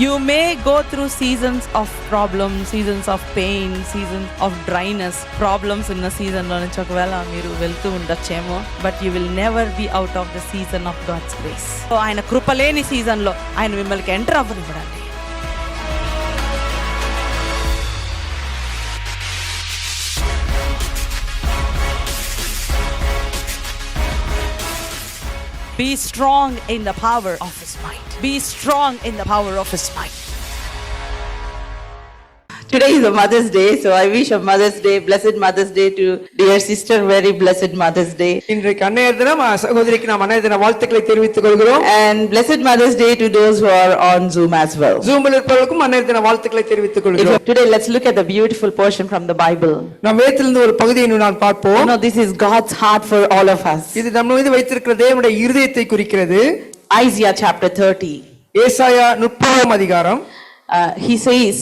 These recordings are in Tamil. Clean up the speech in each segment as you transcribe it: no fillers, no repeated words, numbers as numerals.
You may go through seasons of problems, seasons of pain, seasons of dryness, problems in the season lo nunchi okavela meeru velthu undachemo, but you will never be out of the season of God's grace. So ayana krupaleni season lo ayana mimmalki enter avvanivadandi. Be strong in the power of His might. Be strong in the power of His might. Today is a Mother's Day, so I wish a Mother's Day, blessed Mother's Day to dear sister, very blessed Mother's Day. இன்றைக்கு அன்னையர் தினம் சகோதரிக்கு நாம் அன்னையர் தின வாழ்த்துக்களை தெரிவித்துக் கொள்கிறோம். And blessed Mother's Day to those who are on Zoom as well. Zoom-இல் இருப்பவர்களுக்கும் அன்னையர் தின வாழ்த்துக்களை தெரிவித்துக் கொள்கிறோம். Today let's look at the beautiful portion from the Bible. நாம் வேதத்திலிருந்து ஒரு பகுதியை நாம் பார்ப்போம். You know, this is God's heart for all of us. இது நம்ம மீது வைத்திருக்கிற தேவனுடைய இருதயத்தை குறிக்கிறது. Isaiah chapter 30. ஏசாயா 30ஆம் அதிகாரம். He says,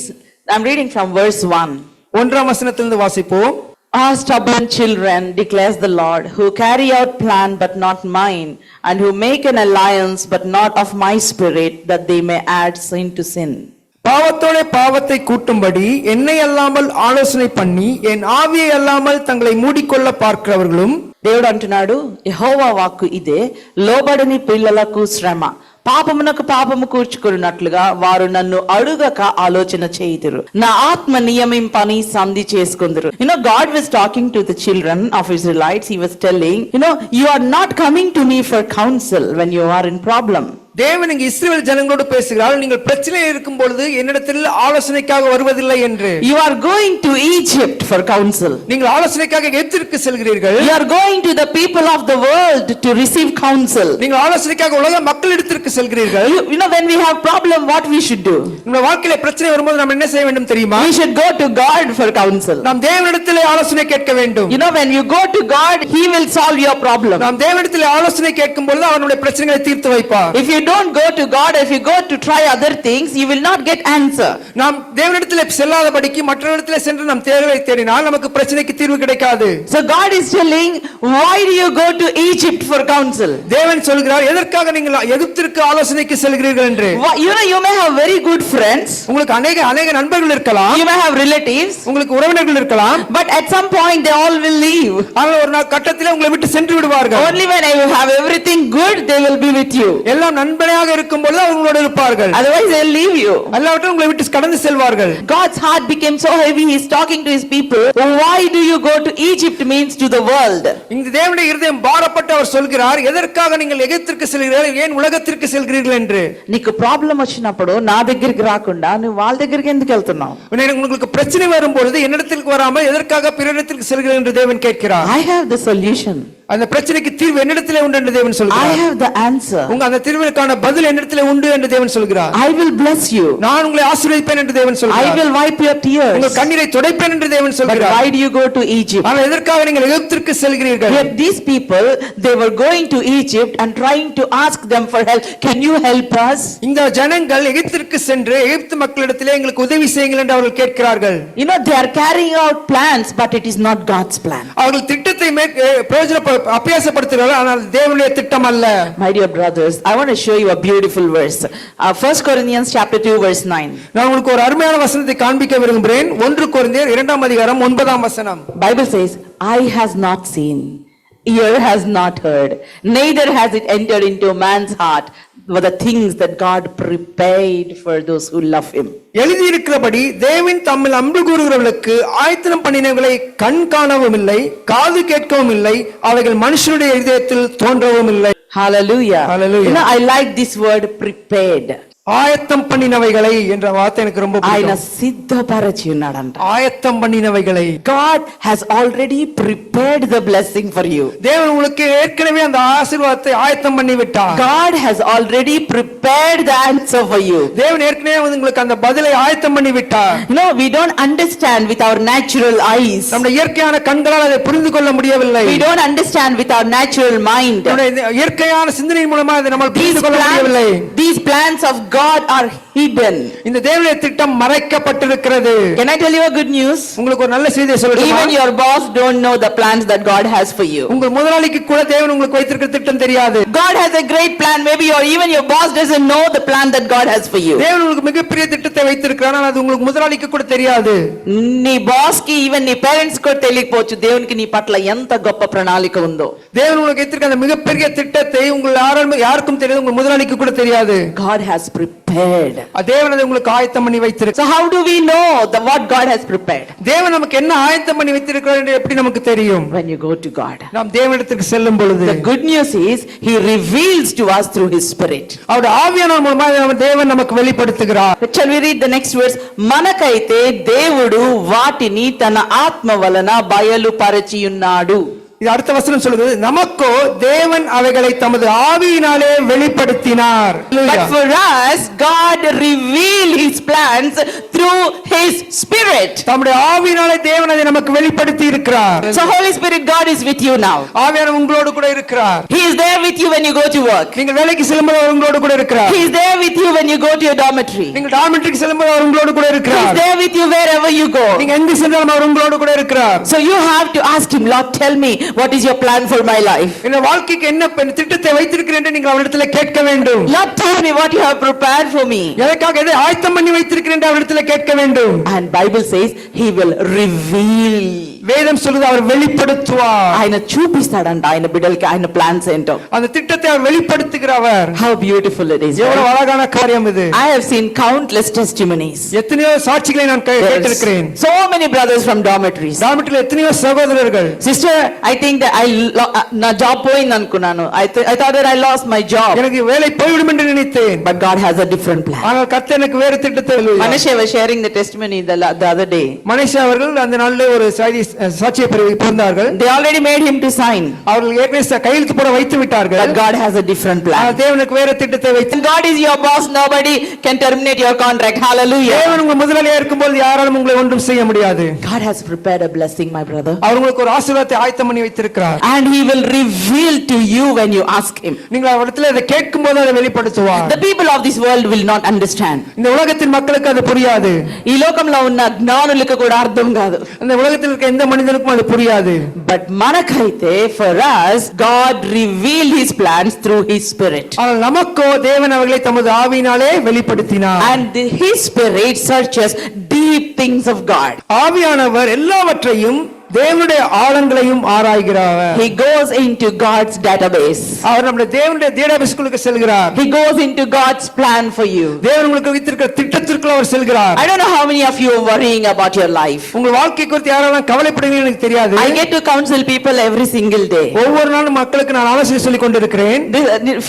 I'm reading from verse 1. 1ஆம் வசனத்திலிருந்து வாசிப்போம். Ah, stubborn children, declares the Lord, who carry out plan but not mine, and who make an alliance but not of my spirit, that they may add sin to sin. பாவத்தோட பாவத்தை கூட்டும்படி என்னை அல்லாமல் ஆலோசனை பண்ணி என் ஆவியை அல்லாமல் தங்களை மூடிக்கொள்ள பார்க்கிறவர்களும். దేవుడు అంటున్నాడు, యెహోవా వాక్కు ఇదే, లోబడని పిల్లలకు శ్రమ, పాపమునకు పాపము కూర్చుకున్నట్లుగా వారు నన్ను అడుగక ఆలోచన చేయుదురు, నా ఆత్మ నియమింపని సంధి చేసుకుందురు. God was talking to the children of Israelites. He was telling, you are not coming to me for counsel when you are in problem. தேவன் இங்கு இஸ்ரவேல் ஜனங்களோடு பேசுகிறார், நீங்கள் பிரச்சனையில் இருக்கும் பொழுது என்னிடத்தில் ஆலோசனைக்காக வருவதில்லை என்று. You are going to Egypt for counsel. நீங்கள் ஆலோசனைக்காக எகிப்திற்கு செல்கிறீர்கள். You are going to the people of the world to receive counsel. நீங்கள் ஆலோசனைக்காக உலக மக்களிடத்திற்கு செல்கிறீர்கள். When we have problem, what we should do? நம்ம வாழ்க்கையில பிரச்சனை வரும்போது நாம் என்ன செய்ய வேண்டும் தெரியுமா? We should go to God for counsel. நாம் தேவனிடத்திலே ஆலோசனை கேட்க வேண்டும். When you go to God, He will solve your problem. நாம் தேவனிடத்திலே ஆலோசனை கேட்கும் பொழுது அவர் நம்முடைய பிரச்சனைகளை தீர்த்து வைப்பார். If you don't go to God, if you go to try other things, you will not get answer. நாம் தேவனிடத்திலே செல்லாதபடிக்கு மற்றவரிடத்திலே சென்று நாம் தேர்வை தேடினால் நமக்கு பிரச்சனைக்கு தீர்வு கிடைக்காது. So God is telling, why do you go to Egypt for counsel? தேவன் சொல்கிறார், எதற்காக நீங்கள் எகிப்திற்கு ஆலோசனைக்கு செல்கிறீர்கள் என்று. You may have very good friends. உங்களுக்கு அநேக நண்பர்கள் இருக்கலாம். You may have relatives. உங்களுக்கு உறவினர்கள் இருக்கலாம். But at some point they all will leave. ஆனால் ஒரு கட்டத்திலே உங்களை விட்டு சென்று விடுவார்கள். Only when you have everything good, they will be with you. எல்லாம் நண்பனாக இருக்கும் பொழுது அவங்களோடு இருப்பார்கள். Otherwise they will leave you. அல்லாவிட்டால் உங்களை விட்டு கடந்து செல்வார்கள். God's heart became so heavy. He is talking to his people. Why do you go to Egypt means to the world. இந்த தேவனுடைய இருதயம் பாரப்பட்டு அவர் சொல்கிறார், எதற்காக நீங்கள் எகிப்திற்கு செல்கிறீர்கள், ஏன் உலகத்திற்கு செல்கிறீர்கள் என்று. నీకు ప్రాబ్లం వచ్చినప్పుడు నా దగ్గరికి రాకుండా నువ్వు వాళ్ళ దగ్గరికి ఎందుకు వెళ్తున్నావు? உங்களுக்கு பிரச்சனை வரும்போது என்னிடத்திற்கு வராமல் எதற்காக பிறரிடத்திற்கு செல்கிறீர்கள் என்று தேவன் கேட்கிறார். I have the solution. அந்த பிரச்சனைக்கு தீர்வு என்னிடத்திலே உண்டு என்று தேவன் சொல்கிறார். I have the answer. உங்க அந்த தீர்வுக்கான பதில் என்னிடத்திலே உண்டு என்று தேவன் சொல்கிறார். I will bless you. நான் உங்களை ஆசீர்வதிப்பேன் என்று தேவன் சொல்கிறார். I will wipe your tears. உங்கள் கண்ணீரை துடைப்பேன் என்று தேவன் சொல்கிறார். But why do you go to Egypt? ஆனால் எதற்காக நீங்கள் எகிப்திற்கு செல்கிறீர்கள்? Yet these people, they were going to Egypt and trying to ask them for help. Can you help us? இந்த ஜனங்கள் எகிப்திற்கு சென்று எகிப்து மக்களிடத்திலே எங்களுக்கு உதவி செய்யுங்கள் என்று அவர்கள் கேட்கிறார்கள். They are carrying out plans, but it is not God's plan. அவர்கள் திட்டத்தை அபியாசப்படுத்த ஆனால் தேவனுடைய திட்டம் அல்ல. My dear brothers, I want to show you a beautiful verse. 1 Corinthians chapter 2 verse 9. நான் உங்களுக்கு ஒரு அருமையான வசனத்தை காண்பிக்க விரும்புகிறேன். 1 கொரிந்தியர் 2ஆம் அதிகாரம் 9ஆம் வசனம். Bible says, eye has not seen, ear has not heard, neither has it entered into man's heart were the things that God prepared for those who love him. எழுதியிருக்கிறபடி தேவன் தம்மில் அன்பு கூறுகிறவர்களுக்கு ஆயத்தனம் பண்ணினவைகளை கண் காணவும் இல்லை, காது கேட்கவும் இல்லை, அவைகள் மனுஷனுடைய இதயத்தில் தோன்றவும் இல்லை. Hallelujah. Hallelujah. I like this word prepared. ஆயத்தம் பண்ணினவைகளை என்ற வார்த்தை எனக்கு ரொம்ப ఆయన பிடிக்கும். సిద్ధపరచి ఉన్నాడంట. ஆயத்தம் பண்ணினவைகளை. God has already prepared the blessing for you. தேவன் உங்களுக்கு ஏற்கனவே அந்த ஆசீர்வாதத்தை ஆயத்தம் பண்ணி விட்டார். God has already prepared the answer for you. தேவன் ஏற்கனவே உங்களுக்கு அந்த பதிலை ஆயத்தம் பண்ணி விட்டார். We don't understand with our natural eyes. நம்முடைய இயற்கையான கண்களால் அதை புரிந்து கொள்ள முடியவில்லை. We don't understand with our natural mind. நம்முடைய இயற்கையான சிந்தனையின் மூலமா அதை நம்மால் புரிந்து கொள்ள முடியவில்லை. These plans of God are hidden. இந்த தேவனுடைய திட்டம் மறைக்கப்பட்டிருக்கிறது. Can I tell you a good news? உங்களுக்கு ஒரு நல்ல செய்தியை சொல்லட்டுமா? Even your boss don't know the plans that God has for you. உங்கள் முதலாளிக்கு கூட தேவன் உங்களுக்கு வைத்திருக்கிற திட்டம் தெரியாது. God has a great plan. Maybe even your boss doesn't know the plan that God has for you. தேவன் உங்களுக்கு மிகப்பெரிய திட்டத்தை வைத்திருக்கிறார், ஆனால் அது உங்களுக்கு முதலாளிக்கு கூட தெரியாது. నీ బాస్ కి ఈవెన్ నీ పేరెంట్స్ కూడా తెలియకపోవచ్చు దేవునికి నీ పట్ల ఎంత గొప్ప ప్రణాళిక ఉందో. தேவன் உங்களுக்கு வைத்திருக்கிற அந்த மிகப்பெரிய திட்டத்தை யாருக்கும் தெரியாது, உங்கள் முதலாளிக்கு கூட தெரியாது. God has prepared. தேவன் அதை உங்களுக்கு ஆயத்தம் பண்ணி வைத்திருக்கிறார். So how do we know what God has prepared? தேவன் நமக்கு என்ன ஆயத்தம் பண்ணி வைத்திருக்கிறார் என்று எப்படி நமக்கு தெரியும்? When you go to God. நாம் தேவனிடத்திற்கு செல்லும் பொழுது The good news is he reveals to us through his spirit. அவருடைய ஆவியானவர் மூலமாக தேவன் நமக்கு வெளிப்படுத்துகிறார். Shall we read the next verse? మనకైతే దేవుడు వాటిని తన ఆత్మ వలన బయలుపరచి ఉన్నాడు. இது அடுத்த வசனம் சொல்லுது, நமக்கோ தேவன் அவைகளை தமது ஆவியினாலே வெளிப்படுத்தினார். But for us God revealed his plans through his spirit. தம்முடைய ஆவியினாலே தேவன் அதை நமக்கு வெளிப்படுத்தி இருக்கிறார். So Holy Spirit, God is with you now. ஆவியானவர் உங்களோடு கூட இருக்கிறார். He is there with you when you go to work. நீங்கள் வேலைக்கு செல்லும்போது அவர் உங்களோடு கூட இருக்கிறார். He is there with you when you go to your dormitory. நீங்கள் டார்மெட்ரிக்கு செல்லும்போது அவர் உங்களோடு கூட He is இருக்கிறார். there with you wherever you go. நீங்க எங்க சென்றாலும் அவர் உங்களோடு கூட இருக்கிறார். So you have to ask him, Lord, tell me what is your plan for my life. இந்த வாழ்க்கைக்கு என்ன திட்டத்தை வைத்திருக்கிறேன் என்று நீங்கள் அவரிடத்தில் கேட்க வேண்டும். Lord, tell me what you have prepared for me. எதற்காக எதை ஆயத்தம் பண்ணி வைத்திருக்கிறேன் என்று அவரிடத்தில் கேட்க வேண்டும். And Bible says he will reveal. வேதம் சொல்லுது அவர் வெளிப்படுத்துவார். ఆయన చూపిస్తాడంట ఆయన బిడ్డలకి ఆయన ప్లాన్స్ ఏంటో. அந்த திட்டத்தை அவர் வெளிப்படுத்துகிறவர். How beautiful it is. எவ்வளவு அழகான காரியம் இது. I have seen countless testimonies. எத்தனையோ சாட்சிகளை நான் கேட்டிருக்கிறேன். So many brothers from dormitories. டார்மெட்ரியில் எத்தனையோ சகோதரர்கள், Sister, I think that నా జాబ్ పోయింది అనుకున్నాను. I thought that I lost my job. எனக்கு வேலை போய்விடும் என்று நினைத்தேன். But God has a different plan. ஆனால் கர்த்தர் எனக்கு வேறு திட்டத்தை Manisha was sharing the testimony the other day. Manisha அவர்கள் அந்த நாளிலே ஒரு சாட்சியை பிறந்தார்கள். They already made him to sign. அவர்கள் ஏற்கனவே கையெழுத்து போட வைத்து விட்டார்கள். But God has a different plan. தேவனுக்கு வேறு திட்டத்தை வைத்து. God is your boss. Nobody can terminate your contract. Hallelujah. தேவன் உங்கள் முதலாளியா இருக்கும்போது யாராலும் உங்களை ஒன்றும் செய்ய முடியாது. God has prepared a blessing, my brother. அவர் உங்களுக்கு ஒரு ஆசீர்வாதத்தை ஆயத்தம் பண்ணி வைத்திருக்கிறார். And he will reveal to you when you ask him. நீங்கள் அவரிடத்தில் அதை கேட்கும்போது அதை வெளிப்படுத்துவார். The people of this world will not understand. இந்த உலகத்தின் மக்களுக்கு அது புரியாது. ఈ లోకంలో ఉన్న జ్ఞానులకు కూడా అర్థం కాదు. இந்த உலகத்தில் இருக்க எந்த மனிதனுக்கும் அது புரியாது. But మనకైతే for us God revealed his plans through his spirit. ஆனால் நமக்கோ தேவன் அவர்களை தமது ஆவியினாலே வெளிப்படுத்தினார். And his spirit searches deep things of God. ஆவியானவர் எல்லாவற்றையும் தேவனுடைய ஆழங்களையும் ஆராய்கிறார். He goes into God's database. அவர் நம்முடைய தேவனுடைய டேட்டாபேஸ்க்குள்ள செல்கிறார். He goes into God's plan for you. தேவன் உங்களுக்கு வைத்திருக்கிற திட்டத்திற்குள் அவர் செல்கிறார். I don't know how many of you are worrying about your life. உங்கள் வாழ்க்கை குறித்து யாரெல்லாம் கவலைப்படுகிறீர்கள் எனக்கு தெரியாது. I get to counsel people every single day. ஒவ்வொரு நாளும் மக்களுக்கு நான் ஆலோசனை சொல்லிக் கொண்டிருக்கிறேன்.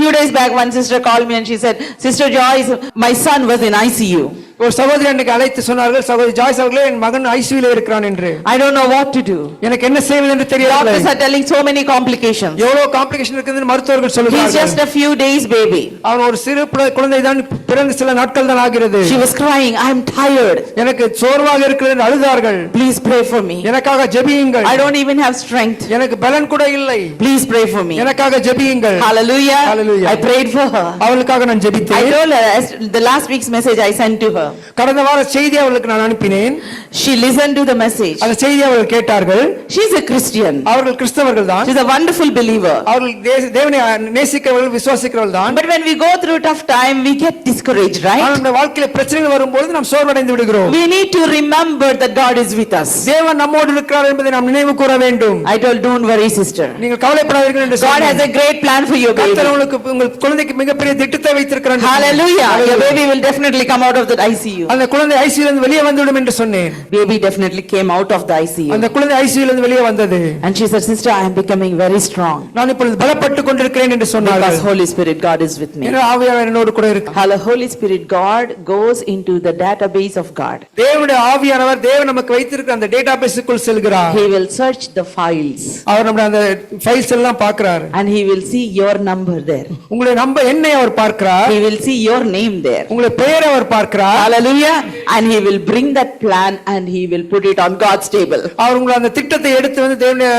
Few days back one sister called me and she said, Sister Joyce, my son was in ICU. ஒரு சகோதரி அன்னைக்கு அழைத்து சொன்னார்கள், சகோதரி ஜாய்ஸ் அவர்களே என் மகன் ஐசியூல இருக்கிறான் என்று. I don't know what to do. எனக்கு என்ன செய்வது என்று தெரியவில்லை. Doctors are telling so many complications. எவ்வளவு காம்ப்ளிகேஷன் இருக்குன்னு மருத்துவர்கள் He's சொல்லுகிறார்கள். just a few days baby. அவன் ஒரு சிறு குழந்தை தான், பிறந்து சில நாட்கள் தான் ஆகிறது. She was crying, I am tired. எனக்கு சோர்வாக இருக்கிறது என்று அழுதார்கள். Please pray for me. எனக்காக ஜெபியுங்கள். I don't even have strength. எனக்கு பலன் கூட இல்லை. Please pray for me. எனக்காக ஜெபியுங்கள். Hallelujah. Hallelujah. I prayed for her. அவளுக்காக நான் I ஜெபித்தேன். told her the last week's message I sent to her. கடந்த வார செய்தி அவளுக்கு நான் அனுப்பினேன். She listened to the message. அந்த செய்தி அவர்கள் கேட்டார்கள். She is a Christian. அவர்கள் கிறிஸ்தவர்கள் தான். She is a wonderful believer. அவர்கள் தேவனை நேசிக்கிறவர்கள், விசுவாசிக்கிறவர்கள் தான். But when we go through tough time we get discouraged, right? ஆனால் நம்ம வாழ்க்கையில பிரச்சனைகள் வரும்போது நாம் சோர்வடைந்து விடுகிறோம். We need to remember that God is with us. தேவன் நம்மோடு இருக்கிறார் என்பதை நாம் நினைவு கூற வேண்டும். I told, don't worry sister. நீங்கள் கவலைப்படாதீர்கள் என்று God has a great plan for your baby. கர்த்தர் உங்களுக்கு உங்கள் குழந்தைக்கு மிகப்பெரிய திட்டத்தை வைத்திருக்கிறார். Hallelujah. Your baby will definitely come out of that ICU. அந்த குழந்தை ஐசியூல இருந்து வெளியே வந்துவிடும் என்று சொன்னேன். Baby definitely came out of the ICU. அந்த குழந்தை ஐசியூல இருந்து வெளியே வந்தது. And she said, sister, I am becoming very strong. நான் இப்பொழுது பலப்பட்டு கொண்டிருக்கிறேன் என்று சொன்னார்கள். Because Holy Spirit God is with me. ஏன்னா ஆவியானவர் என்னோடு கூட இருக்கிறார். Hallelujah. Holy Spirit God goes into the database of God. தேவனுடைய ஆவியானவர் தேவன் நமக்கு வைத்திருக்கிற அந்த டேட்டாபேஸ்க்குள் செல்கிறார். He will search the files. அவர் நம்முடைய அந்த ஃபைல்ஸ் எல்லாம் பார்க்கிறார். And he will see your number there. உங்களுடைய நம்பர் எண்ணை அவர் பார்க்கிறார். He will see your name there. உங்களுடைய பெயரை அவர் பார்க்கிறார். Hallelujah. And he will bring that plan and he will put it on God's table. அவர் உங்களை அந்த திட்டத்தை எடுத்து வந்து தேவனுடைய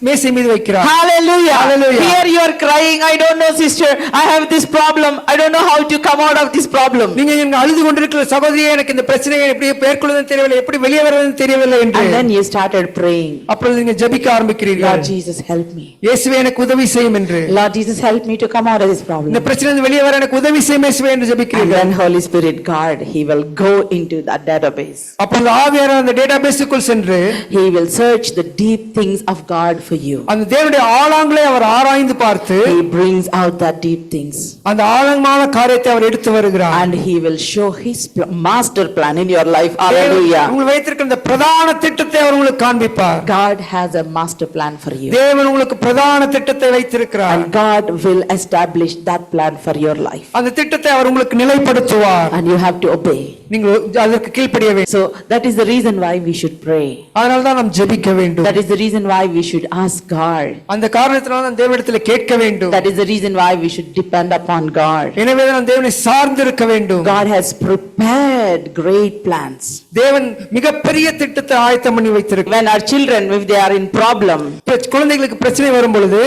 மேசை மீது வைக்கிறார். Hallelujah. Hallelujah. Here you are crying, I don't know sister, I have this problem, I don't know how to come out of this problem. நீங்க எங்க அழுது கொண்டிருக்கிற சகோதரியே எனக்கு இந்த பிரச்சனையை எப்படி மேற்கொள்வதுன்னு தெரியவில்லை, எப்படி வெளியே வருவதுன்னு தெரியவில்லை என்று. And then you started praying. அப்பொழுது நீங்க ஜெபிக்க ஆரம்பிக்கிறீர்கள். Lord Jesus, help me. இயேசுவே எனக்கு உதவி செய்யும் என்று. Lord Jesus, help me to come out of this இந்த problem. பிரச்சனையிலிருந்து வெளியே வர எனக்கு உதவி செய்யும் இயேசுவே என்று And ஜெபிக்கிறீர்கள். then Holy Spirit, God, He will go into that database. அப்பொழுது ஆவியானவர் அந்த டேட்டாபேஸுக்குள் சென்று He will search the deep things of God for you. அந்த தேவனுடைய ஆழங்களை அவர் ஆராய்ந்து பார்த்து He brings out that deep things. அந்த ஆழமான காரியத்தை அவர் எடுத்து வருகிறார். And He will show His master plan in your life. Hallelujah. உங்களுக்கு வைத்திருக்கிற இந்த பிரதான திட்டத்தை அவர் உங்களுக்கு காண்பிப்பார். God has a master plan for you. தேவன் உங்களுக்கு பிரதான திட்டத்தை வைத்திருக்கிறார். And God will establish that plan for your life. அந்த திட்டத்தை அவர் உங்களுக்கு நிலைப்படுத்துவார். And you have to obey. நீங்கள் அதற்கு கீழ்ப்படிய வேண்டும். So that is the reason why we should pray. அதனால தான் நாம் ஜெபிக்க வேண்டும். That is the reason why we should ask God. அந்த காரணத்தினால நாம் தேவனிடத்தில் கேட்க வேண்டும். That is the reason why we should depend upon God. எனவே நாம் தேவனை சார்ந்து இருக்க வேண்டும். God has prepared great plans. தேவன் மிகப்பெரிய திட்டத்தை ஆயத்தம் பண்ணி வைத்திருக்கிறார். When our children, if they are in problem, குழந்தைகளுக்கு பிரச்சனை வரும் பொழுது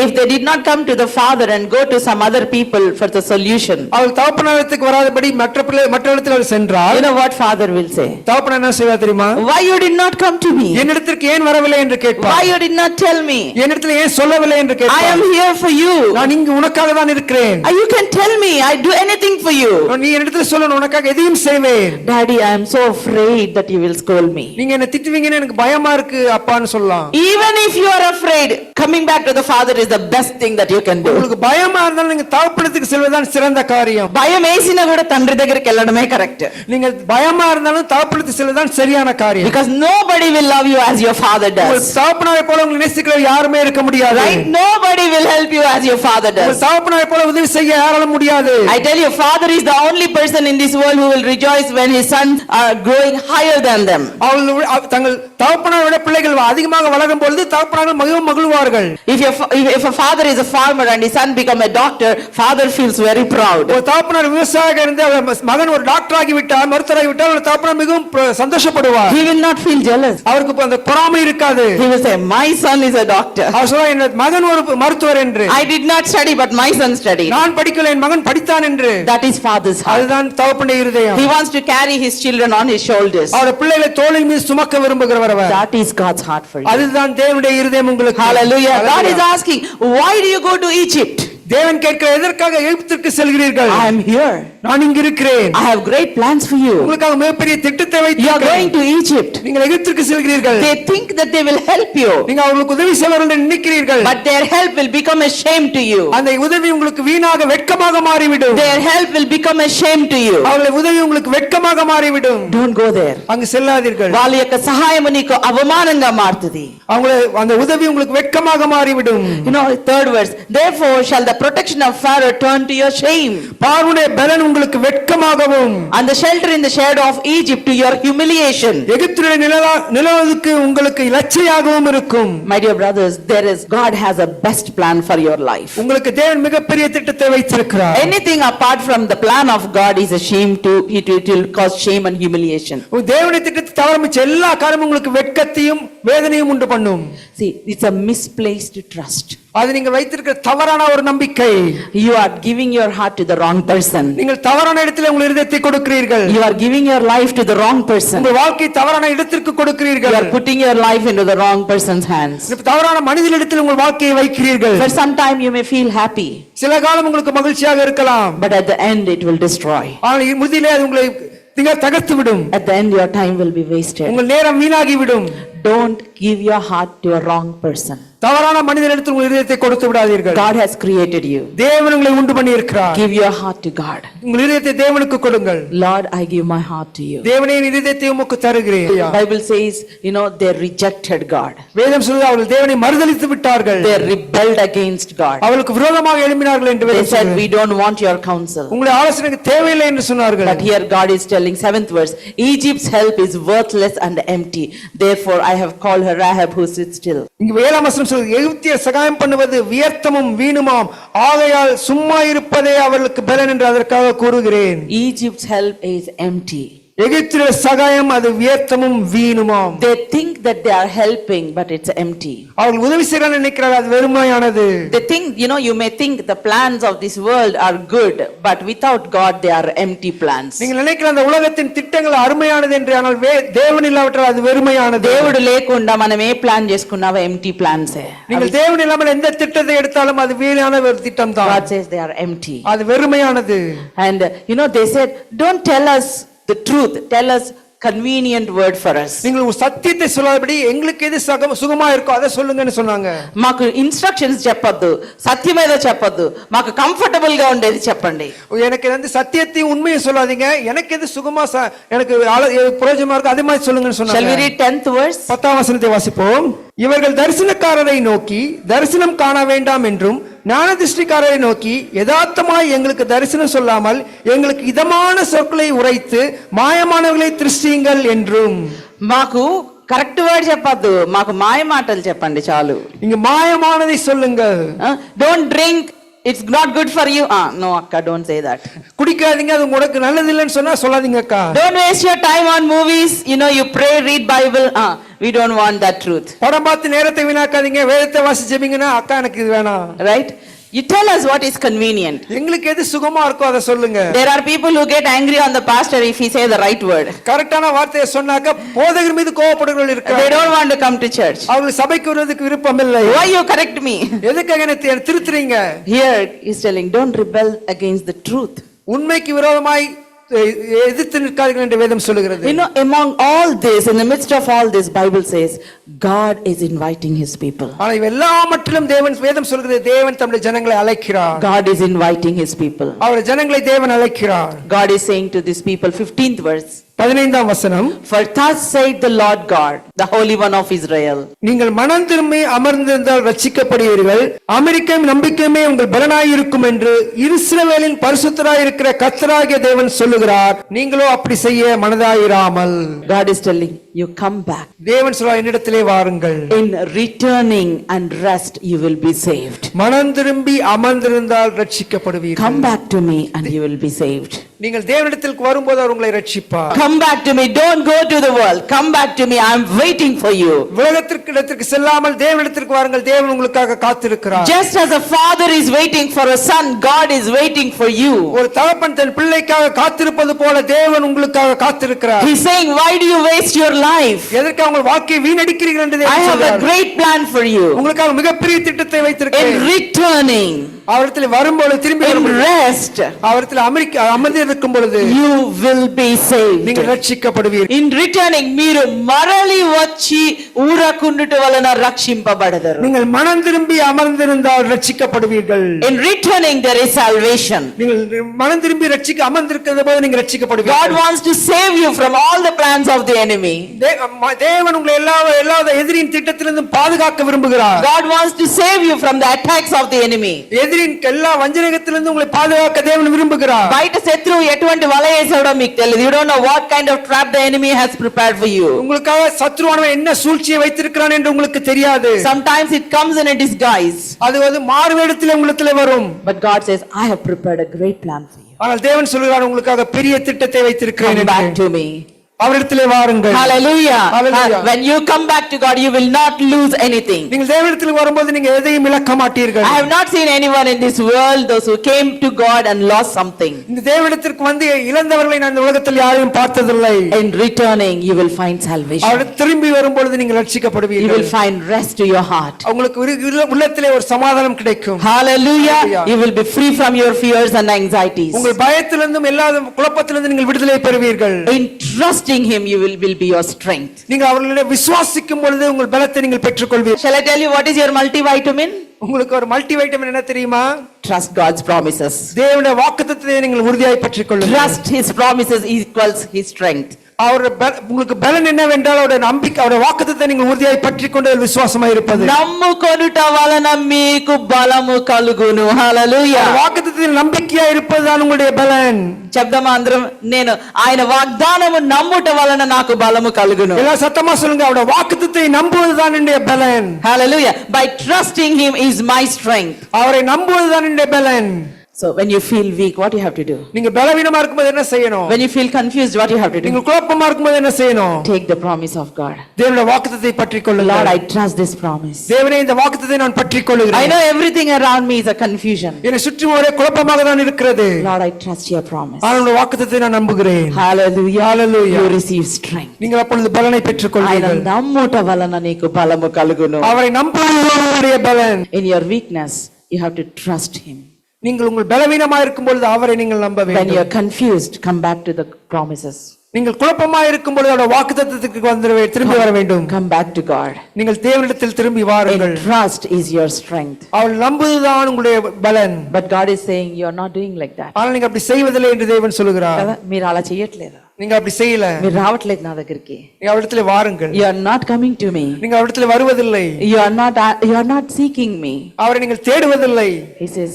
if they did not come to the father and go to some other people for the solution, அவர் தகப்பனாரிடத்துக்கு வராதபடி மற்றவரிடத்தில் அவர் சென்றால் you know what father will say? தகப்பனார் என்ன செய்வார் தெரியுமா? Why you did not come to me? என்னிடத்திற்கு ஏன் வரவில்லை என்று கேட்பார். Why you did not tell me? என்னிடத்தில் ஏன் சொல்லவில்லை என்று I கேட்பார். am here for you. நான் இங்கு உனக்காக தான் இருக்கிறேன். You can tell me, I do anything for you. நீ என்னிடத்தில் சொல்லணும், உனக்காக எதையும் செய்வேன். Daddy, I am so afraid that you will scold me. நீங்க என்ன திட்டுவீங்கன்னு எனக்கு பயமா இருக்கு அப்பான்னு சொல்லலாம். Even if you are afraid, coming back to the father is the best thing that you can do. உங்களுக்கு பயமா இருந்தாலும் நீங்க தகப்பனுக்கு செல்வதுதான் சிறந்த காரியம். భయం వేసినా కూడా తండ్రి దగ్గరికి వెళ్ళడమే కరెక్ట్. நீங்க பயமா இருந்தாலும் தகப்பனுக்கு செல்வதுதான் சரியான காரியம். Because nobody will love you as your father does. தகப்பனாரை போல உங்களை நேசிக்கிற யாருமே இருக்க முடியாது. Right? Nobody will help you as your father does. தகப்பனாரை போல உதவி செய்ய யாராலும் முடியாது. I tell you, father is the only person in this world who will rejoice when his sons are growing higher than them. அவர்கள் தங்கள் தகப்பனாரை விட பிள்ளைகள் அதிகமாக வளரும் பொழுது தகப்பனார்கள் மிகவும் மகிழ்வார்கள். If a father is a farmer and his son become a doctor, father feels very proud. ஒரு தகப்பனார் விவசாயியாக இருந்து மகன் ஒரு டாக்டர் ஆகி விட்டார், மருத்துவராகி விட்டார், ஒரு தகப்பனார் மிகவும் சந்தோஷப்படுவார். He will not feel jealous. அவருக்கு அந்த பொறாமை இருக்காது. He will say, my son is a doctor. அவர் சொல்வார், என் மகன் ஒரு மருத்துவர் என்று. I did not study but my son studied. நான் படிக்கல, என் மகன் படித்தான் என்று. That is father's heart. அதுதான் தகப்பனுடைய இருதயம். He wants to carry his children on his shoulders. அவர் பிள்ளைகளை தோளின் மீது சுமக்க விரும்புகிறவர் அவர். That is God's heart for you. அதுதான் தேவனுடைய இருதயம் உங்களுக்கு. Hallelujah. God is asking, why do you go to Egypt? தேவன் கேட்கிற, எதற்காக எகிப்திற்கு செல்கிறீர்கள்? I am here. நான் இங்கு இருக்கிறேன். I have great plans for you. உங்களுக்காக மிகப்பெரிய திட்டத்தை You are going வைத்திருக்கிறேன். to Egypt. நீங்கள் எகிப்திற்கு செல்கிறீர்கள். They think that they will help you, நீங்க அவர்களுக்கு உதவி செய்வார்கள் என்று நினைக்கிறீர்கள். but their help will become a shame to you. அந்த உதவி உங்களுக்கு வீணாக வெட்கமாக மாறிவிடும். Their help will become a shame to you. அவர்களுடைய உதவி உங்களுக்கு வெட்கமாக மாறிவிடும். Don't go there. அங்கு செல்லாதீர்கள். వాళ్ళ యొక్క సహాయము నీకు అవమానంగా మారుతుంది. அவங்கள அந்த உதவி உங்களுக்கு வெட்கமாக மாறிவிடும். You know, third verse, therefore shall the protection of Pharaoh turn to your shame, பார்வோனுடைய பலன் உங்களுக்கு வெட்கமாகவும், and the shelter in the shadow of Egypt to your humiliation. எகிப்திலே நிலவுவதற்கு உங்களுக்கு இலச்சையாகவும் இருக்கும். My dear brothers, God has a best plan for your life. உங்களுக்கு தேவன் மிகப்பெரிய திட்டத்தை வைத்திருக்கிறார். Anything apart from the plan of God is a shame to it will cause shame and humiliation. தேவனுடைய திட்டத்தை தவிர மிச்ச எல்லா காரியமும் உங்களுக்கு வெட்கத்தையும் வேதனையும் உண்டு பண்ணும். See, it's a misplaced trust. அது நீங்க வைத்திருக்கிற தவறான ஒரு நம்பிக்கை. You are giving your heart to the wrong person. நீங்கள் தவறான இடத்தில் உங்கள் இதயத்தை கொடுக்கிறீர்கள். You are giving your life to the wrong person. உங்கள் வாழ்க்கை தவறான இடத்திற்கு கொடுக்கிறீர்கள். You are putting your life into the wrong person's hands. தவறான மனிதனிடத்தில் உங்கள் வாழ்க்கையை வைக்கிறீர்கள். For some time you may feel happy, சில காலம் உங்களுக்கு மகிழ்ச்சியாக இருக்கலாம். but at the end it will destroy. ஆனால் முதிலே அது உங்களை தகர்த்து விடும். At the end your time will be wasted. உங்கள் நேரம் வீணாகி விடும். Don't give your heart to a wrong person. தவறான மனிதனிடத்தில் உங்கள் இதயத்தை கொடுத்து விடாதீர்கள். God has created you. தேவன் உங்களை உண்டு பண்ணி இருக்கிறார். Give your heart to God. உங்கள் இதயத்தை தேவனுக்கு கொடுங்கள். Lord, I give my heart to you. தேவனே, என் இதயத்தை உமக்கு தருகிறேன். Bible says, you know, they rejected God. வேதம் சொல்லுது, அவர்கள் தேவனை மறுதலித்து விட்டார்கள். They rebelled against God. அவர்களுக்கு விரோதமாக எழும்பினார்கள் என்று They வேதம் said, சொல்லுது. we don't want your counsel. உங்களுடைய ஆலோசனைக்கு தேவையில்லை என்று சொன்னார்கள். But here God is telling, 7th verse, Egypt's help is worthless and empty. Therefore I have called her Rahab who sits still. இங்கு 7ஆம் வசனம் சொல்லுது, எகிப்தியர் சகாயம் பண்ணுவது வியர்த்தமும் வீணுமாம், ஆகையால் சும்மா இருப்பதே அவர்களுக்கு பலன் என்று அதற்காக கூறுகிறேன். Egypt's help is empty. எகிப்திலே சகாயம் அது வியர்த்தமும் வீணுமாம். They think that they are helping, but it's empty. அவர்கள் உதவி செய்யறாங்க நினைக்கிறார்கள், அது வெறுமையானது. They think, you may think the plans of this world are good, but without God they are empty plans. நீங்கள் நினைக்கிற அந்த உலகத்தின் திட்டங்கள் அருமையானது என்று, ஆனால் தேவன் இல்லாவிட்டால் அது வெறுமையானது. దేవుడు లేకుండా మనం ఏ ప్లాన్ చేసుకున్నావో empty plans. நீங்கள் தேவன் இல்லாமல் எந்த திட்டத்தை எடுத்தாலும் அது வீணான ஒரு திட்டம் தான். God says they are empty. அது வெறுமையானது. And they said, don't tell us the truth, tell us convenient word for us. நீங்கள் சத்தியத்தை சொல்லாதபடி எங்களுக்கு எது சுகமா இருக்கோ அதை சொல்லுங்கன்னு சொன்னாங்க. మాకు ఇన్స్ట్రక్షన్స్ చెప్పొద్దు, సత్యమేదో చెప్పొద్దు, మాకు కంఫర్టబుల్ గా ఉండేది చెప్పండి. எனக்கு வந்து சத்தியத்தையும் உண்மையை சொல்லாதீங்க, எனக்கு எது சுகமா எனக்கு பிரயோஜனமா இருக்கோ அதே மாதிரி சொல்லுங்கன்னு சொன்னாங்க. Shall we read 10th verse? 10ஆம் வசனத்தை வாசிப்போம். இவர்கள் தரிசனக்காரரை நோக்கி தரிசனம் காண வேண்டாம் என்றும், ஞானதிஷ்டிக்காரரை நோக்கி யதார்த்தமாய் எங்களுக்கு தரிசனம் சொல்லாமல் எங்களுக்கு இதமான சொற்களை உரைத்து மாயமானவர்களை திருஷ்டியுங்கள் என்றும். మాకు కరెక్ట్ వర్డ్ చెప్పొద్దు, మాకు మాయ మాటలు చెప్పండి చాలు. இங்க மாயமானதை சொல்லுங்க. Don't drink, it's not good for you. No akka, don't say that. குடிக்காதீங்க, அது உங்களுக்கு நல்லது இல்லைன்னு சொன்னா சொல்லாதீங்க அக்கா. Don't waste your time on movies, you pray, read Bible. We don't want that truth. படம் பார்த்து நேரத்தை வீணாக்காதீங்க, வேதத்தை வாசி ஜெபிங்கன்னா அக்கா எனக்கு இது வேணாம். Right? You tell us what is convenient. எங்களுக்கு எது சுகமா இருக்கோ அதை சொல்லுங்க. There are people who get angry on the pastor if he say the right word. கரெக்டான வார்த்தையை சொன்னாக்க போதகர் மீது கோபப்படுகிறவர்கள் இருக்காங்க. They don't want to come to church. அவங்களுக்கு சபைக்கு வருவதற்கு விருப்பம் இல்லை. Why you correct me? எதுக்காக என்ன திருத்துறீங்க? Here he's telling, don't rebel against the truth. உண்மைக்கு விரோதமாய் எதிர்த்து நிற்காதீர்கள் என்று வேதம் சொல்லுகிறது. Among all this, in the midst of all this, Bible says God is inviting his people. ஆனா எல்லாவற்றிலும் வேதம் சொல்கிறது, தேவன் தம்முடைய ஜனங்களை அழைக்கிறார். God is inviting his people. அவருடைய ஜனங்களை தேவன் அழைக்கிறார். God is saying to these people, 15th verse. 15ஆம் வசனம். For thus said the Lord God, the Holy One of Israel. நீங்கள் மனம் திரும்பி அமர்ந்திருந்தால் ரட்சிக்கப்படுவீர்கள், அமெரிக்கையும் நம்பிக்கையுமே உங்கள் பலனாய் இருக்கும் என்று இஸ்ரவேலின் பரிசுத்தராய் இருக்கிற கர்த்தராகிய தேவன் சொல்லுகிறார். நீங்களோ அப்படி செய்ய மனதாயிராமல். God is telling you, come back. தேவன் சொல்றார், என்னிடத்திலே வாருங்கள். In returning and rest you will be saved. மனம் திரும்பி அமர்ந்திருந்தால் ரட்சிக்கப்படுவீர்கள். Come back to me and you will be saved. நீங்கள் தேவனிடத்திற்கு வரும்போது அவர் உங்களை ரட்சிப்பார். Come back to me, don't go to the world. Come back to me, I am waiting for you. உலகத்திற்கு செல்லாமல் தேவனிடத்திற்கு வாருங்கள், தேவன் உங்களுக்காக காத்திருக்கிறார். Just as a father is waiting for a son, God is waiting for you. ஒரு தகப்பன் தன் பிள்ளைக்காக காத்திருப்பது போல தேவன் உங்களுக்காக காத்திருக்கிறார். He's saying, why do you waste your life? எதற்கு உங்கள் வாழ்க்கையை வீணடிக்கிறீர்கள் என்று I have a great plan for you. உங்களுக்காக மிகப்பெரிய திட்டத்தை வைத்திருக்கிறேன். In returning, அவரிடத்தில் வரும்போது திரும்பி in rest, அவரிடத்தில் அமர்ந்து இருக்கும் பொழுது you will be saved. நீங்கள் ரட்சிக்கப்படுவீர்கள். In returning, మీరు మరలి వచ్చి ఊరకుండుట వలన రక్షింపబడదరు. நீங்கள் மனம் திரும்பி அமர்ந்திருந்தால் ரட்சிக்கப்படுவீர்கள். In returning there is salvation. நீங்கள் மனம் திரும்பி அமர்ந்திருக்கிறது போது நீங்கள் ரட்சிக்கப்படுவீர்கள். God wants to save you from all the plans of the enemy. தேவன் உங்களை எல்லா எதிரியின் திட்டத்திலிருந்தும் பாதுகாக்க விரும்புகிறார். God wants to save you from the attacks of the enemy. எதிரின் எல்லா வஞ்சகத்திலிருந்தும் உங்களை பாதுகாக்க தேவன் விரும்புகிறார். బయట శత్రువు ఎటువంటి వల వేసాడో మీకు తెలియదు. You don't know what kind of trap the enemy has prepared for you. உங்களுக்காக சத்ருவானவன் என்ன சூழ்ச்சியை வைத்திருக்கிறான் என்று உங்களுக்கு தெரியாது. Sometimes it comes in a disguise. அது மாறுவேடத்திலே உங்களுக்கு வரும். But God says, I have prepared a great plan for you. ஆனால் தேவன் சொல்கிறார், உங்களுக்காக பெரிய திட்டத்தை வைத்திருக்கிறேன். Come back to me. அவரிடத்திலே வாருங்கள். Hallelujah. Hallelujah. When you come back to God, you will not lose anything. நீங்கள் தேவனிடத்தில் வரும்போது நீங்க எதையும் இழக்க மாட்டீர்கள். I have not seen anyone in this world those who came to God and lost something. இந்த தேவனிடத்திற்கு வந்து இழந்தவர்களை நான் இந்த உலகத்தில் யாரையும் பார்த்ததில்லை. In returning you will find salvation. அவர் திரும்பி வரும்போது நீங்கள் ரட்சிக்கப்படுவீர்கள். You will find rest to your heart. உங்களுக்கு உள்ளத்திலே ஒரு சமாதானம் கிடைக்கும். Hallelujah. You will be free from your fears and anxieties. உங்கள் பயத்திலிருந்தும் எல்லா குழப்பத்திலிருந்தும் நீங்கள் விடுதலை பெறுவீர்கள். In trusting him you will be your strength. நீங்கள் அவர்களை விசுவாசிக்கும் பொழுது உங்கள் பலத்தை நீங்கள் பெற்றுக்கொள்வீர்கள். Shall I tell you what is your multivitamin? உங்களுக்கு ஒரு மல்டிவைட்டமின் என்ன தெரியுமா? Trust God's promises. தேவனுடைய வாக்குத்தத்தத்தை நீங்கள் உறுதியாய் பற்றிக்கொள்ளுங்கள். Trust his promises equals his strength. உங்களுக்கு பலன் என்னவென்றால் அவருடைய நம்பிக்கை, அவருடைய வாக்குத்தத்தத்தை நீங்கள் உறுதியாய் பற்றிக்கொண்டு விசுவாசமாய் இருப்பது. నమ్ముకొనుట వలన మీకు బలము కలుగును. హల్లెలూయా. వాగ్దానத்தில் நம்பிக்கையாய் இருப்பதுதான் உங்களுடைய பலன். చెప్దామా అందరం? నేను ఆయన వాగ్దానము నమ్ముట వలన నాకు బలము కలుగును. எல்லா சத்தமா சொல்லுங்க, அவருடைய வாக்குத்தத்தத்தை நம்புவதுதான் என்னுடைய பலன். Hallelujah. By trusting him is my strength. அவரை நம்புவதுதான் என்னுடைய பலன். So when you feel weak, what you have to do? நீங்க பலவீனமா இருக்கும்போது என்ன செய்யணும்? When you feel confused, what you have to do? நீங்க குழப்பமா இருக்கும்போது என்ன செய்யணும்? Take the promise of God. தேவனுடைய வாக்குத்தத்தத்தை பற்றிக் Lord, கொள்ளுங்கள். I trust this promise. தேவனே இந்த வாக்குத்தத்தத்தை நான் பற்றிக் I கொள்கிறேன். know everything around me is a confusion. என்னை சுற்றி ஒரே குழப்பமாக தான் இருக்கிறது. Lord, I trust your promise. ஆனால் உங்களுடைய வாக்குத்தத்தத்தை நான் நம்புகிறேன். Hallelujah. Hallelujah. You receive strength. நீங்கள் அப்பொழுது பலனை பெற்றுக் ఆయన கொள்வீர்கள். నమ్ముట వలన నీకు బలము కలుగును. அவரை நம்புவதே பலன். In your weakness, you have to trust him. நீங்கள் உங்கள் பலவீனமா இருக்கும் பொழுது அவரை நீங்கள் நம்ப When வேண்டும். you are confused, come back to the promises. நீங்கள் குழப்பமா இருக்கும் பொழுது அவருடைய வாக்குத்தத்தத்துக்கு திரும்பி வர வேண்டும். Come back to God. நீங்கள் தேவனிடத்தில் திரும்பி வாருங்கள். And trust is your strength. அவள் நம்புவதுதான் உங்களுடைய பலன். But God is saying you are not doing like that. ஆனால் நீங்க அப்படி செய்வதில்லை என்று தேவன் சொல்லுகிறார். కదా మీరు అలా చేయట్లేదు. நீங்க அப்படி செய்யல. మీరు రావట్లేదు నా దగ్గరికి. நீங்க அவரிடத்தில் வாருங்கள். You are not coming to me. நீங்க அவரிடத்தில் வருவதில்லை. You are not seeking me. அவரை நீங்கள் தேடுவதில்லை. He says,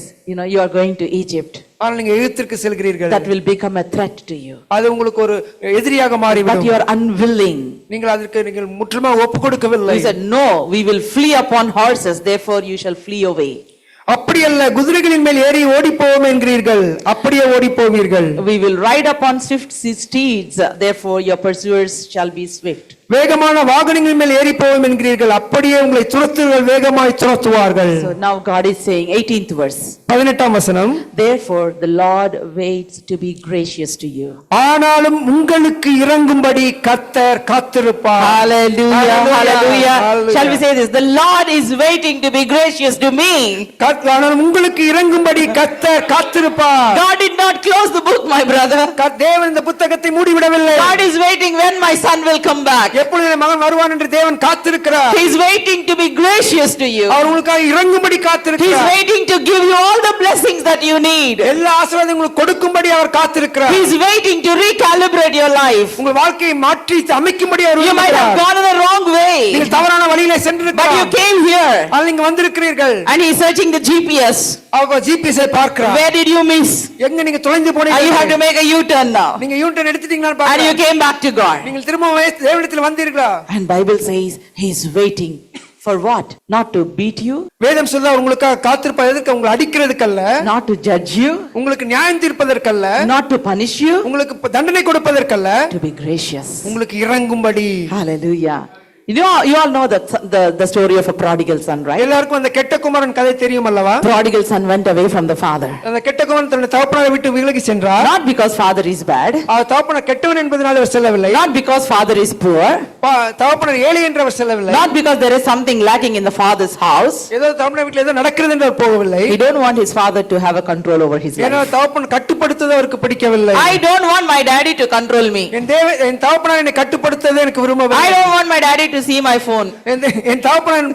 you are going to Egypt. ஆனால் நீங்க எகிப்திற்கு செல்கிறீர்கள். That will become a threat to you. அது உங்களுக்கு ஒரு எதிரியாக மாறிவிடும். But you are unwilling. நீங்கள் அதற்கு நீங்கள் முற்றிலுமாக ஒப்பு கொடுக்கவில்லை. He said, no, we will flee upon horses, therefore you shall flee away. அப்படி அல்ல, குதிரைகளின் மேல் ஏறி ஓடி போவோம் என்கிறீர்கள், அப்படியே ஓடி போவீர்கள். We will ride upon swift steeds, therefore your pursuers shall be swift. வேகமான வாகனங்களின் மேல் ஏறி போவோம் என்கிறீர்கள், அப்படியே உங்களை துரத்துவர்கள் வேகமாய் துரத்துவார்கள். So now God is saying, 18th verse. 18ஆம் வசனம். Therefore the Lord waits to be gracious to you. ஆனாலும் உங்களுக்கு இறங்கும்படி கர்த்தர் காத்திருப்பார். Hallelujah, hallelujah. Shall we say this? The Lord is waiting to be gracious to me. ஆனாலும் உங்களுக்கு இறங்கும்படி கர்த்தர் காத்திருப்பார். God did not close the book, my brother. தேவன் இந்த புத்தகத்தை மூடிவிடவில்லை. God is waiting when my son will come back. எப்பொழுது என் மகன் வருவான் என்று தேவன் காத்திருக்கிறார். He is waiting to be gracious to you. அவர் உங்களுக்காக இறங்கும்படி He is காத்திருக்கிறார். waiting to give you all the blessings that you need. எல்லா ஆசீர்வாதங்களும் உங்களுக்கு கொடுக்கும்படி அவர் காத்திருக்கிறார். He is waiting to recalibrate your life. உங்கள் வாழ்க்கையை மாற்றி அமைக்கும்படி அவர் You might have gone in the wrong way, நீங்கள் தவறான வழியிலே but சென்றிருக்கலாம். you came here ஆனால் நீங்க வந்திருக்கிறீர்கள். and he is searching the GPS. அவங்க ஜிபிஎஸ் பார்க்கிறார். Where did you miss? எங்க நீங்க தொலைந்து You have to போனீங்க? make a U-turn now. நீங்க யூட்டர்ன் எடுத்துட்டீங்களான்னு And you பார்க்கிறார். came back to God. நீங்கள் திரும்ப தேவனிடத்தில் வந்தீர்களா? And Bible says he is waiting for what? Not to beat you, வேதம் சொல்ல உங்களுக்காக காத்திருப்பது எதற்கு? உங்களை அடிக்கிறதுக்கல்ல, not to judge you, உங்களுக்கு நியாயம் தீர்ப்பதற்கல்ல, not to punish you, உங்களுக்கு தண்டனை கொடுப்பதற்கல்ல, to be gracious. உங்களுக்கு இறங்கும்படி. Hallelujah. You all know the story of a prodigal son, right? எல்லாருக்கும் அந்த கெட்ட குமாரன் கதை தெரியும் அல்லவா? Prodigal son went away from the father. அந்த கெட்ட குமாரன் தன்னுடைய தகப்பனாரை விட்டு விலகி சென்றார். Not because father is bad, அவர் தகப்பனார் கெட்டவன் என்பதனால அவர் செல்லவில்லை. not because father is poor, தகப்பனார் ஏழை என்று அவர் செல்லவில்லை. not because there is something lacking in the father's house. ஏதோ தகப்பனார் வீட்டில் ஏதோ நடக்கிறது என்று அவர் போகவில்லை. He don't want his father to have a control over his ஏன்னா life. தகப்பன் கட்டுப்படுத்துவது அவருக்கு பிடிக்கவில்லை. I don't want my daddy to control me. என் தகப்பனார் என்னை கட்டுப்படுத்துவதை எனக்கு விரும்பவில்லை. I don't want my daddy to see my phone. என் தகப்பனார்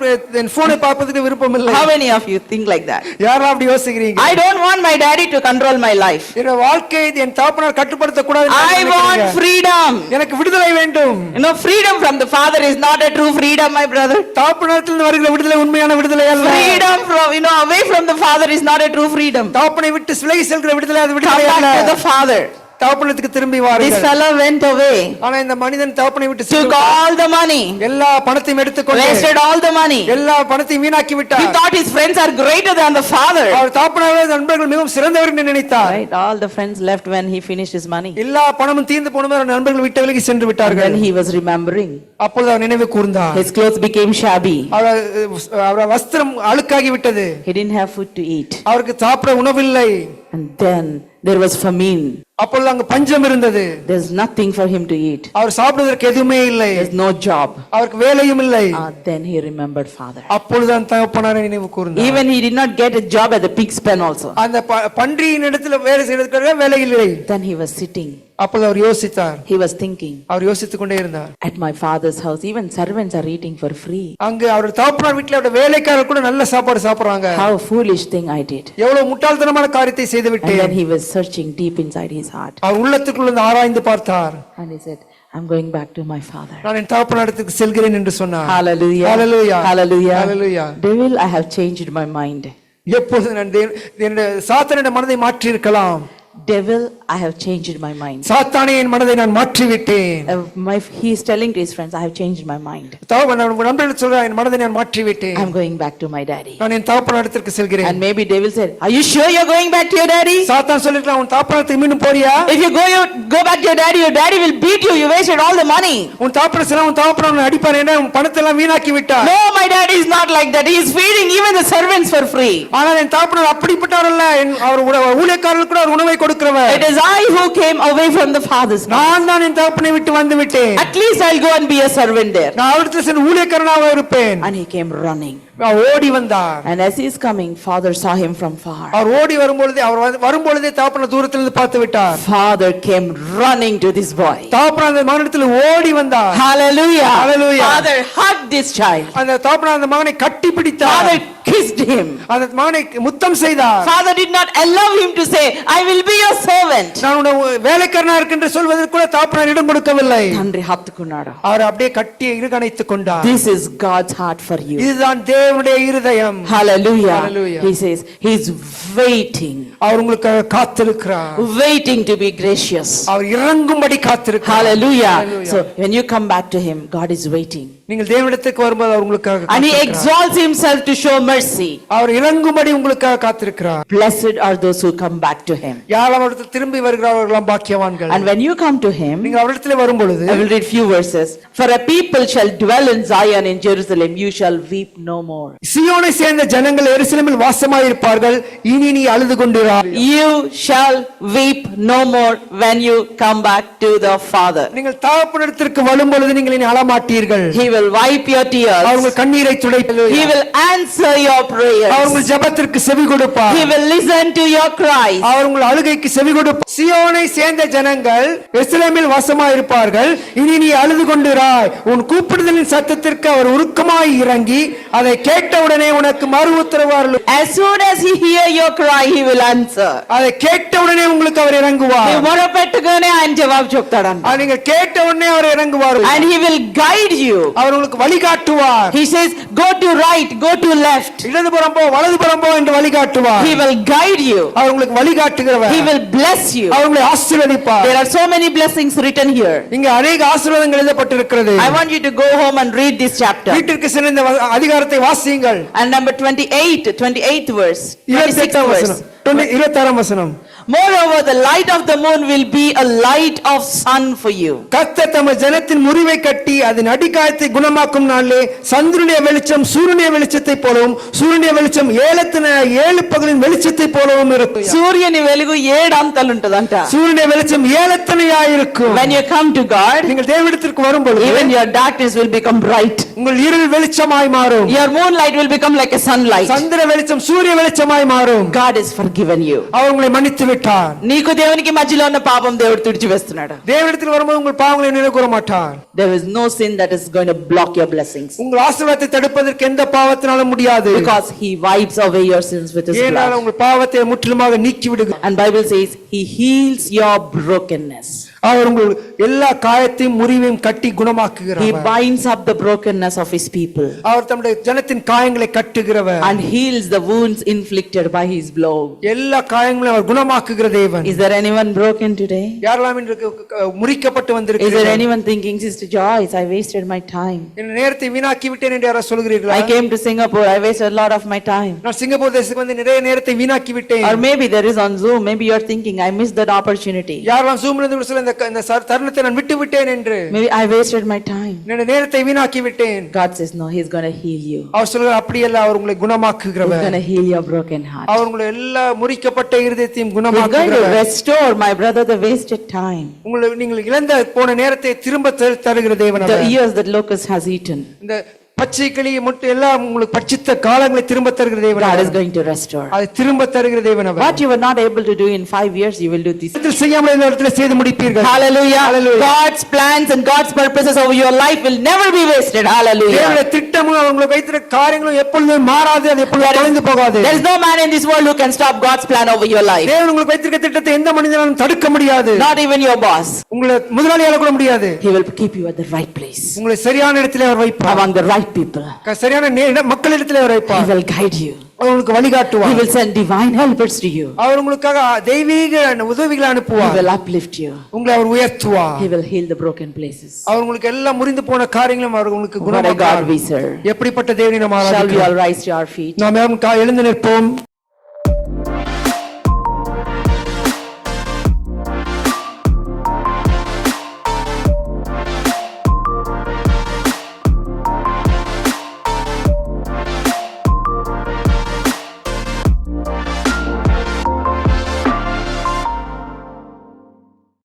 என் போனை பார்ப்பதற்கு விருப்பம் இல்லை. How many of you think like that? யாரெல்லாம் அப்படி யோசிக்கிறீங்க? I don't want my daddy to control my life. என் வாழ்க்கையை என் தகப்பனார் கட்டுப்படுத்த கூடாது. I want freedom. எனக்கு விடுதலை வேண்டும். Freedom from the father is not a true freedom, my brother. தகப்பனாரிடமிருந்து வருகிற விடுதலை உண்மையான விடுதலை அல்ல. Freedom from away from the father is not a true freedom. தகப்பனை விட்டு விலகி செல்கிற விடுதலை அது Come விடுதலை back அல்ல. to the father. தகப்பனத்துக்கு திரும்பி This வாருங்கள். fellow went away, ஆனா இந்த மனிதன் தகப்பனை விட்டு took all the money, எல்லா பணத்தையும் எடுத்துக்கொண்டு wasted all the money. எல்லா பணத்தையும் வீணாக்கி He விட்டார். thought his friends are greater than the father. அவர் தகப்பனாரே நண்பர்கள் மிகவும் சிறந்தவர் என்று நினைத்தார். Right, all the friends left when he finished his money. எல்லா பணமும் தீர்ந்து போனதும் நண்பர்கள் விட்டு விலகி சென்று And விட்டார்கள். then he was remembering. அப்பொழுது அவர் நினைவு கூர்ந்தார். His clothes became shabby. அவர் வஸ்திரம் அழுக்காகி விட்டது. He didn't have food to eat. அவருக்கு சாப்பிட உணவில்லை. And then there was famine. அப்பொழுது அங்கு பஞ்சம் இருந்தது. There's nothing for him to eat. அவர் சாப்பிடுவதற்கு எதுவுமே இல்லை. There's no job. அவருக்கு வேலையும் இல்லை. Then he remembered father. அப்பொழுதுதான் தகப்பனாரை நினைவு கூர்ந்தார். Even he did not get a job at the pig's pen also. அந்த பன்றியின் இடத்துல வேலை செய்யறதுக்கு வேலை இல்லை. Then he was sitting. அப்பொழுது அவர் யோசித்தார். He was thinking, அவர் யோசித்துக் கொண்டே இருந்தார். at my father's house even servants are eating for free. அங்க அவருடைய தகப்பனார் வீட்டுல அவருடைய வேலைக்காரர் கூட நல்ல சாப்பாடு சாப்பிடுறாங்க. How foolish thing I did. எவ்வளவு முட்டாள்தனமான காரியத்தை செய்து And விட்டேன். then he was searching deep inside his heart. அவர் உள்ளத்துக்குள்ள ஆராய்ந்து பார்த்தார். And he said, I'm going back to my father. நான் என் தகப்பனாரிடத்துக்கு செல்கிறேன் என்று சொன்னார். Hallelujah. Hallelujah. Hallelujah. Hallelujah. Devil, I have changed my mind. எப்பொழுது நான் சாத்தானுடைய மனதை மாற்றி இருக்கலாம். devil, I have changed my mind. சாத்தானே என் மனதை நான் மாற்றி விட்டேன். He is telling to his friends, I have changed my mind. நண்பர்கள் சொல்றான் என் மனதை நான் மாற்றி விட்டேன். I'm going back to my daddy. நான் என் தகப்பனிடத்திற்கு செல்கிறேன். And maybe devil said, are you sure you're going back to your daddy? சாத்தான் சொல்லிட்டான் உன் தகப்பனிடத்துக்கு மீண்டும் போறியா? If you go back to your daddy will beat you. You wasted all the money. உன் தகப்பன் உன்னை அடிப்பார், ஏன்னா உன் பணத்தை எல்லாம் வீணாக்கி விட்டார். No, my daddy is not like that. He is feeding even the servants for free. ஆனால் என் தகப்பன் அப்படிப்பட்டவர் அல்ல. அவர் ஊழியக்காரர்களுக்கு கூட உணவை கொடுக்கிறவர். It is I who came away from the father's house. நான் தான் என் தகப்பனை விட்டு வந்து விட்டேன். At least I'll go and be a servant there. நான் அவரிடத்தில் சென்று ஊழியக்காரனாக இருப்பேன். And he came running. ஓடி வந்தார். And as he is coming, father saw him from far. அவர் ஓடி வரும்பொழுதே தகப்பனை தூரத்திலிருந்து பார்த்து விட்டார். Father came running to this boy. தகப்பன் அந்த மகனிடத்தில் ஓடி வந்தார். Hallelujah. Hallelujah. Father hugged this child. அந்த தகப்பன் அந்த மகனை கட்டி பிடித்தார். Father kissed him. அந்த மகனை முத்தம் செய்தார். Father did not allow him to say, I will be your servant. நான் உன்னுடைய வேலைக்காரனா இருக்கின்ற சொல்வதற்கு கூட தகப்பன் இடம் கொடுக்கவில்லை. తండ్రి హత్తుకున్నాడు. அவர் அப்படியே கட்டி இறுகணைத்துக் கொண்டார். This is God's heart for you. இதுதான் தேவனுடைய இருதயம். Hallelujah. Hallelujah. He says he is waiting. அவர் உங்களுக்காக காத்திருக்கிறார். Waiting to be gracious. அவர் இறங்கும்படி காத்திருக்கிறார். Hallelujah. Hallelujah. So when you come back to him, God is waiting. நீங்கள் தேவனிடத்துக்கு வரும்போது அவர் உங்களுக்காக And he காத்திருக்கிறார். exalts himself to show mercy. அவர் இறங்கும்படி உங்களுக்காக காத்திருக்கிறார். Blessed are those who come back to him. யார் அவரிடத்தில் திரும்பி வருகிறார்களாம் பாக்கியவான்கள். And when you come to him, நீங்க அவரிடத்தில் வரும்பொழுது I will read few verses. For a people shall dwell in Zion in Jerusalem, you shall weep no more. சீயோனை சேர்ந்த ஜனங்கள் எருசலேமில் வாசமாயிருப்பார்கள், இனி நீ அழுது கொண்டிராய். You shall weep no more when you come back to the Father. நீங்கள் தகப்பனிடத்திற்கு வரும்பொழுது நீங்கள் இனி அழமாட்டீர்கள். He will wipe your our tears. உங்கள் கண்ணீரை துடைப்பார். He will answer your our prayers. உங்கள் ஜெபத்திற்கு செவி கொடுப்பார். He will listen to your cries. அவர் உங்கள் அழுகைக்கு செவி கொடுப்பார். சீயோனை சேர்ந்த ஜனங்கள் எருசலேமில் வாசமாயிருப்பார்கள், இனி நீ அழுது கொண்டிராய். உன் கூப்பிடுதலின் சத்தத்திற்கு அவர் உருக்கமாய் இறங்கி அதை கேட்டவுடனே உனக்கு மறு உத்தரவு அருளும். As soon as he hear your cry, he will answer. அதை கேட்டவுடனே உங்களுக்கு அவர் இறங்குவார். நீ మొరపెట్టుగానే ఆయన జవాబు చెప్తాడంట. நீங்க கேட்டவுடனே அவர் இறங்குவார். And he will guide you. அவர் உங்களுக்கு வழிகாட்டுவார். He says, go to right, go to left. இடதுபுறம் போ, வலதுபுறம் போ என்று வழிகாட்டுவார். He will guide you. அவர் உங்களுக்கு வழிகாட்டுகிறவர். He will bless you. அவர் உங்களை ஆசீர்வதிப்பார். There are so many blessings written here. இங்க अनेक ஆசீர்வாதங்கள் எழுதப்பட்டிருக்கிறது. I want you to go home and read this chapter. வீட்டிற்கு சென்று இந்த அதிகாரத்தை வாசியுங்கள். And number 28th verse. 26th verse. 26ஆம் வசனம். Moreover, the light of the moon will be a light of sun for you. கர்த்தர் தமது ஜனத்தின் முறிவை கட்டி அதன் அடிக்காயத்தை குணமாக்கும் நாளிலே சந்திரனுடைய வெளிச்சம் சூரியனுடைய வெளிச்சத்தை போலவும் சூரியனுடைய வெளிச்சம் ஏழு பகலின் வெளிச்சத்தை போலவும் இருக்கும். సూర్యుని వెలుగు 7 అంతలు ఉంటదంట. சூரியனுடைய வெளிச்சம் ஏழத்தனையாய் இருக்கும். When you come to God, நீங்கள் தேவனிடத்திற்கு வரும்பொழுது even your darkness will become bright. உங்கள் இருள் வெளிச்சமாய் மாறும். Your moonlight will become like a sunlight. சந்திர வெளிச்சம் சூரிய வெளிச்சமாய் மாறும். God is forgiven you. அவர் உங்களை மன்னித்து விட்டார். నీకు దేవునికి మధ్యలో ఉన్న పాపం దేవుడు తుడిచివేస్తున్నాడు. தேவனிடத்தில் வரும்போது உங்கள் பாவங்களை நினைவு கூற மாட்டார். There is no sin that is going to block your blessings. உங்கள் ஆசீர்வாதத்தை தடுப்பதற்கு எந்த பாவத்தினாலும் முடியாது. Because he wipes away your sins with his ஏனால் blood. உங்கள் பாவத்தை முற்றிலுமாக நீக்கி விடுகிறார். And Bible says he heals your brokenness. அவர் உங்கள் எல்லா காயத்தையும் முறிவையும் கட்டி He குணமாக்குகிறார். binds up the brokenness of his people அவர் தம்முடைய ஜனத்தின் காயங்களை கட்டுகிறவர். and heals the wounds inflicted by his blow. எல்லா காயங்களையும் அவர் குணமாக்குகிற தேவன். Is there anyone broken today? யாரெல்லாம் இன்று முறிக்கப்பட்டு Is there வந்திருக்கிறீர்கள்? anyone thinking, Sister Joyce, I wasted my time. என் நேரத்தை வீணாக்கி விட்டேன் என்று யாராவது சொல்கிறீர்களா? I came to Singapore, I wasted a lot of my time. நான் சிங்கப்பூர் தேசத்துக்கு வந்து நிறைய நேரத்தை வீணாக்கி விட்டேன். Or maybe there is on Zoom, maybe you are thinking, I missed that opportunity. யாரெல்லாம் Zoom ல இருந்து சொல்ல இந்த தருணத்தை நான் விட்டு விட்டேன் என்று Maybe I wasted my time. என்னுடைய நேரத்தை வீணாக்கி விட்டேன். God says, no, he's going to heal you. அவர் சொல்கிறார் அப்படி அல்ல, அவர் உங்களை He's குணமாக்குகிறவர். going to heal your broken heart. அவர் உங்களை எல்லா முறிக்கப்பட்ட இருதயத்தையும் He's going to குணமாக்குகிறவர். restore, my brother, the wasted time. உங்களை நீங்கள் இழந்த போன நேரத்தை திரும்ப தருகிற தேவன் The our. years that locust has eaten. இந்த பச்சை கிளி முட்டை எல்லாம் உங்களுக்கு பட்சித்த காலங்களை திரும்ப தருகிற தேவன் God our. is going to restore. அதை திரும்ப தருகிற தேவன் அவர். What you were not able to do in 5 years, you will do this. இடத்தில் செய்யாமல் இந்த இடத்துல செய்து முடிப்பீர்கள். Hallelujah. Hallelujah. God's plans and God's purposes over your life will never be wasted. Hallelujah. தேவனுடைய திட்டமும் அவர் உங்களுக்கு வைத்திருக்கிற காரியங்களும் எப்பொழுதுமே மாறாது, அது எப்பொழுதும் தொலைந்து போகாது. There is no man in this world who can stop God's plan over your life. தேவன் உங்களுக்கு வைத்திருக்கிற திட்டத்தை எந்த மனிதனாலும் தடுக்க முடியாது. Not even your boss. உங்களை முதலாளியால கூட முடியாது. He will keep you at the right place. உங்களை சரியான இடத்திலே அவர் வைப்பார். Among the right people. சரியான மக்களிடத்தில் அவர் He வைப்பார். will guide you. அவர் உங்களுக்கு He வழிகாட்டுவார். will send divine helpers to you. அவர் உங்களுக்காக தெய்வீக உதவிகளை He அனுப்புவார். will uplift you. உங்களை அவர் உயர்த்துவார். He will heal the broken places. அவர் உங்களுக்கு எல்லாம் முறிந்து போன காரியங்களும் அவர் உங்களுக்கு What a God குணமாக்குவார். we serve. எப்படிப்பட்ட தேவனை நாம் Shall we ஆராதிக்கிறோம். all rise to our feet? நாம் எழுந்து நிற்போம்.